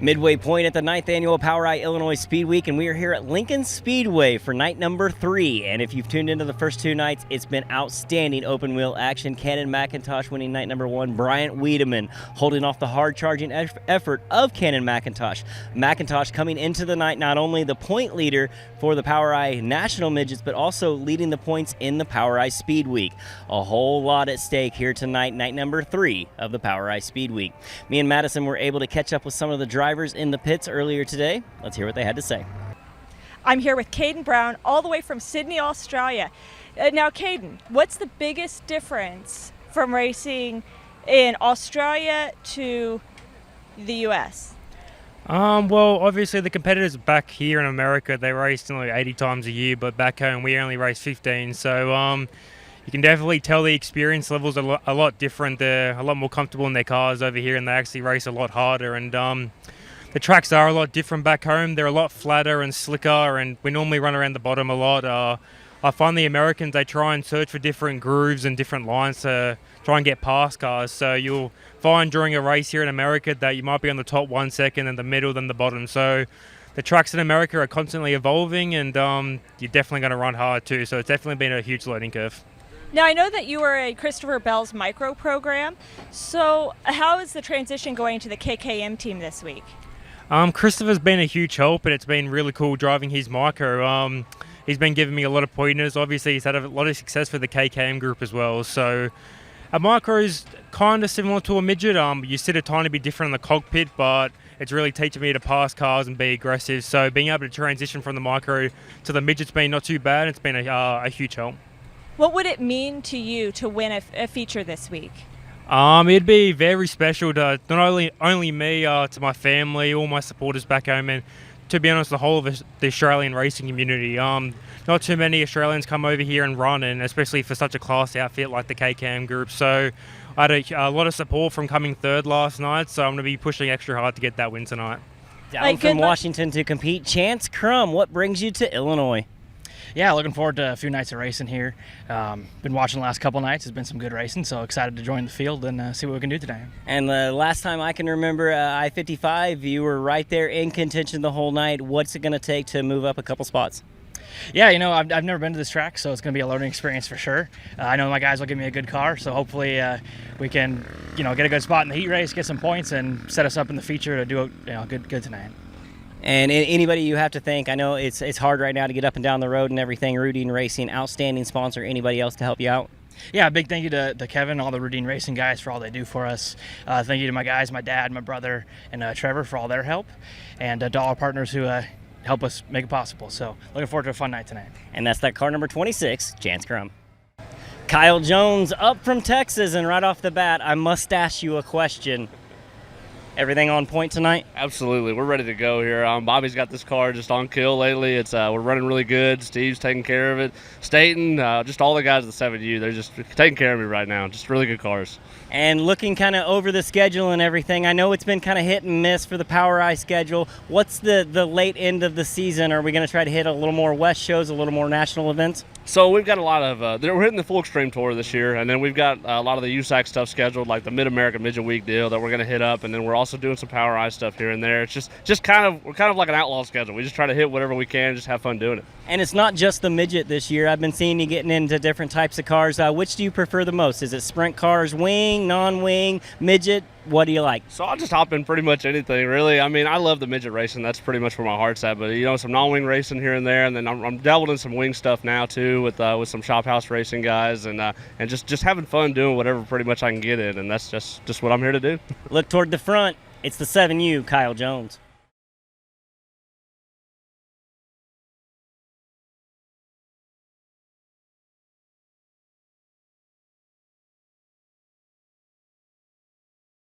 Midway point at the 9th annual POWRi Illinois Speed Week, and we are here at Lincoln Speedway for night number 3. And if you've tuned into the first 2 nights, it's been outstanding open wheel action. Cannon McIntosh winning night number 1, Bryant Wiedemann holding off the hard charging effort of Cannon McIntosh. McIntosh coming into the night not only the point leader for the POWRi National Midgets, but also leading the points in the POWRi Speed Week. A whole lot at stake here tonight, night number 3 of the POWRi Speed Week. Me and Madison were able to catch up with some of the drivers in the pits earlier today. Let's hear what they had to say. I'm here with Caden Brown, all the way from Sydney, Australia. Now, Caden, what's the biggest difference from racing in Australia to the U.S.? Well, obviously the competitors back here in America, they race like 80 times a year, but back home we only race 15. So you can definitely tell the experience levels are a lot different. They're a lot more comfortable in their cars over here, and they actually race a lot harder. And the tracks are a lot different back home. They're a lot flatter and slicker, and we normally run around the bottom a lot. I find the Americans, they try and search for different grooves and different lines to try and get past cars. So you'll find during a race here in America that you might be on the top 1 second, and the middle, then the bottom. So the tracks in America are constantly evolving, and you're definitely going to run hard too. So it's definitely been a huge learning curve. Now, I know that you were a Christopher Bell's micro program. So how is the transition going to the KKM team this week? Christopher's been a huge help, and it's been really cool driving his micro. He's been giving me a lot of pointers. Obviously, he's had a lot of success for the KKM group as well. So a micro is kind of similar to a midget. You sit a tiny bit different in the cockpit, but it's really teaching me to pass cars and be aggressive. So being able to transition from the micro to the midget's been not too bad. It's been a huge help. What would it mean to you to win a feature this week? It'd be very special to not only me, to my family, all my supporters back home, and to be honest, the whole of the Australian racing community. Not too many Australians come over here and run, and especially for such a class outfit like the KKM group. So I had a lot of support from coming third last night, so I'm going to be pushing extra hard to get that win tonight. Down from Washington to compete, Chance Crum, what brings you to Illinois? Yeah, looking forward to a few nights of racing here. Been watching the last couple nights. It's been some good racing, so excited to join the field and see what we can do today. And the last time I can remember, I-55, you were right there in contention the whole night. What's it going to take to move up a couple spots? Yeah, you know, I've never been to this track, so it's going to be a learning experience for sure. I know my guys will give me a good car, so hopefully we can, get a good spot in the heat race, get some points, and set us up in the feature to do good tonight. And anybody you have to thank, I know it's hard right now to get up and down the road and everything. Routine Racing, outstanding sponsor. Anybody else to help you out? Yeah, big thank you to Kevin, all the Routine Racing guys for all they do for us. Thank you to my guys, my dad, my brother, and Trevor for all their help, and to all our partners who help us make it possible. So looking forward to a fun night tonight. And that's that car number 26, Chance Crum. Kyle Jones up from Texas, and right off the bat, I must ask you a question. Everything on point tonight? Absolutely. We're ready to go here. Bobby's got this car just on kill lately. It's we're running really good. Steve's taking care of it. Staten, just all the guys at the 7U, they're just taking care of me right now. Just really good cars. And looking kind of over the schedule and everything, I know it's been kind of hit and miss for the POWRi schedule. What's the late end of the season? Are we going to try to hit a little more West shows, a little more national events? So we've got a lot of, we're hitting the full extreme tour this year, and then we've got a lot of the USAC stuff scheduled, like the Mid-American Midget Week deal that we're going to hit up, and then we're also doing some POWRi stuff here and there. It's just we're kind of like an outlaw schedule. We just try to hit whatever we can, just have fun doing it. And it's not just the midget this year. I've been seeing you getting into different types of cars. Which do you prefer the most? Is it sprint cars, wing, non-wing, midget? What do you like? So I'll just hop in pretty much anything, really. I mean, I love the midget racing. That's pretty much where my heart's at. But, some non-wing racing here and there. And then I'm dabbled in some wing stuff now, too, with some shop house racing guys. And just having fun doing whatever pretty much I can get in. And that's just what I'm here to do. Look toward the front. It's the 7U, Kyle Jones.